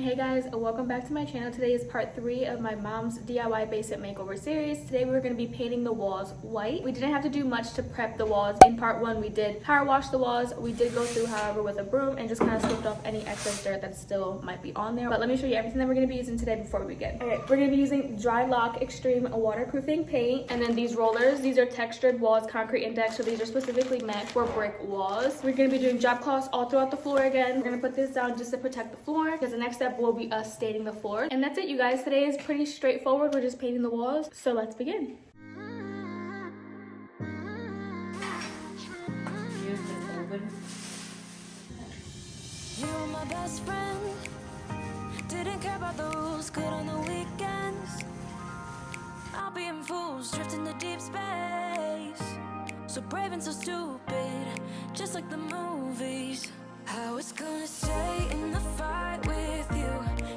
Hey guys, welcome back to my channel. Today is part 3 of my mom's DIY basement makeover series. Today we're going to be painting the walls white. We didn't have to do much to prep the walls. In part 1 we did power wash the walls. We did go through however with a broom and just kind of swept off any excess dirt that still might be on there. But let me show you everything that we're going to be using today before we begin. Alright, we're going to be using Drylok Extreme waterproofing paint, and then these rollers. These are textured walls, concrete index, so these are specifically meant for brick walls. We're going to be doing drop cloths all throughout the floor again. We're going to put this down just to protect the floor because the next step will be us staining the floor. And that's it, you guys. Today is pretty straightforward. We're just painting the walls. So let's begin. You were my best friend. Didn't care about the rules, good on the weekends. I'll be in fools, drifting to deep space. So brave and so stupid, just like the movies. I was gonna stay in the fight with you,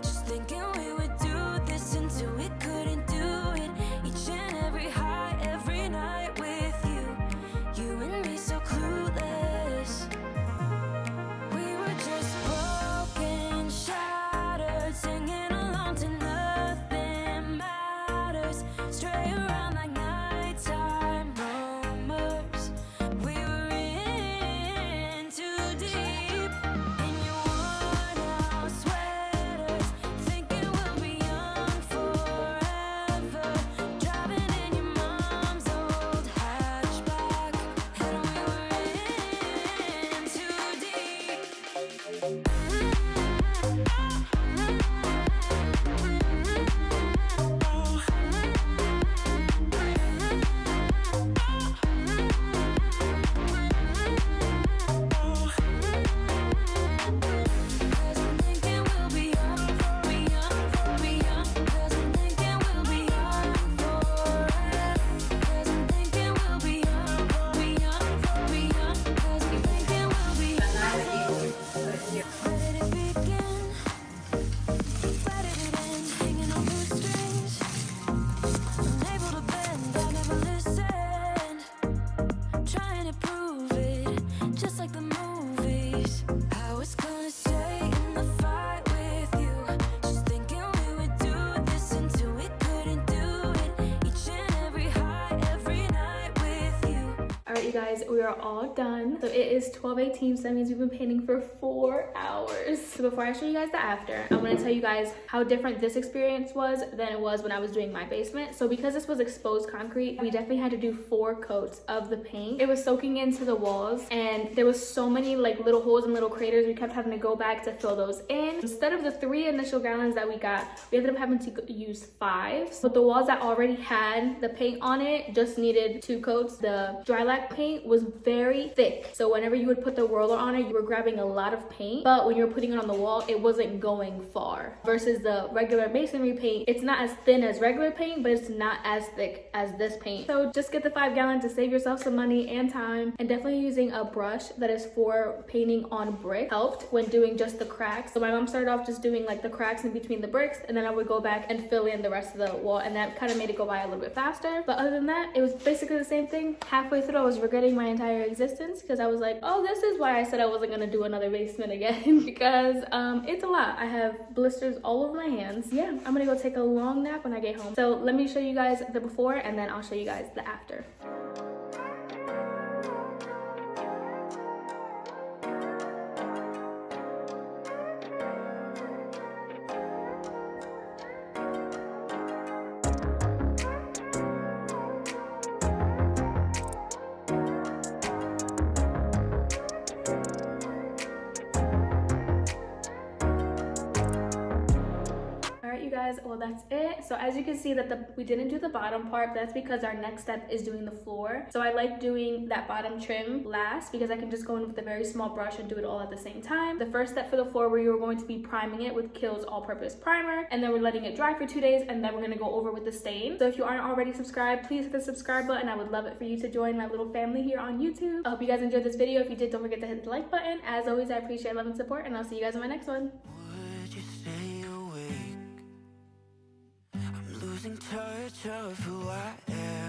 just thinking we would do this until we couldn't do it. Each and every high, every night with you, you and me so clueless. We were just broken, shattered, singing along to nothing matters. Stray around like nighttime rumors. We were in too deep. In your worn-out sweaters, thinking we'll be young forever. Driving in your mom's old hatchback, and we were in too deep. Cause I'm thinking we'll be young, be young, be young. Cause I'm thinking we'll be young forever. Cause I'm thinking we'll be young, be young, be young. Cause I'm thinking we'll be young. Where did it begin? Where did it end? Hanging on loose strings, unable to bend. I never listened, trying to prove it, just like the movies. I was gonna stay in the fight with you, just thinking we would do this until we couldn't do it. Each and every high, every night with you. Alright, you guys, we are all done. So it is 12:18, so that means we've been painting for 4 hours. So before I show you guys the after, I'm going to tell you guys how different this experience was than it was when I was doing my basement. So because this was exposed concrete, we definitely had to do 4 coats of the paint. It was soaking into the walls, and there was so many like little holes and little craters. We kept having to go back to fill those in. Instead of the 3 initial gallons that we got, we ended up having to use 5. So the walls that already had the paint on it just needed 2 coats. The Drylok paint was very thick, so whenever you would put the roller on it, you were grabbing a lot of paint, but when you were putting it on the wall, it wasn't going far. Versus the regular masonry paint, it's not as thin as regular paint, but it's not as thick as this paint. So just get the 5 gallon to save yourself some money and time. And definitely using a brush that is for painting on brick helped when doing just the cracks. So my mom started off just doing like the cracks in between the bricks, and then I would go back and fill in the rest of the wall, and that kind of made it go by a little bit faster. But other than that, it was basically the same thing. Halfway through, I was regretting my entire existence because I was like, oh, this is why I said I wasn't gonna do another basement again because it's a lot. I have blisters all over my hands. Yeah, I'm gonna go take a long nap when I get home. So let me show you guys the before, and then I'll show you guys the after. You guys, well, that's it. So as you can see that we didn't do the bottom part, but that's because our next step is doing the floor. So I like doing that bottom trim last because I can just go in with a very small brush and do it all at the same time. The first step for the floor, we were going to be priming it with Kiehl's all-purpose primer, and then we're letting it dry for 2 days, and then we're going to go over with the stain. So if you aren't already subscribed, please hit the subscribe button. I would love it for you to join my little family here on YouTube. I hope you guys enjoyed this video. If you did, don't forget to hit the like button. As always, I appreciate love and support, and I'll see you guys in my next one. Would you stay awake? I'm losing touch of who I am.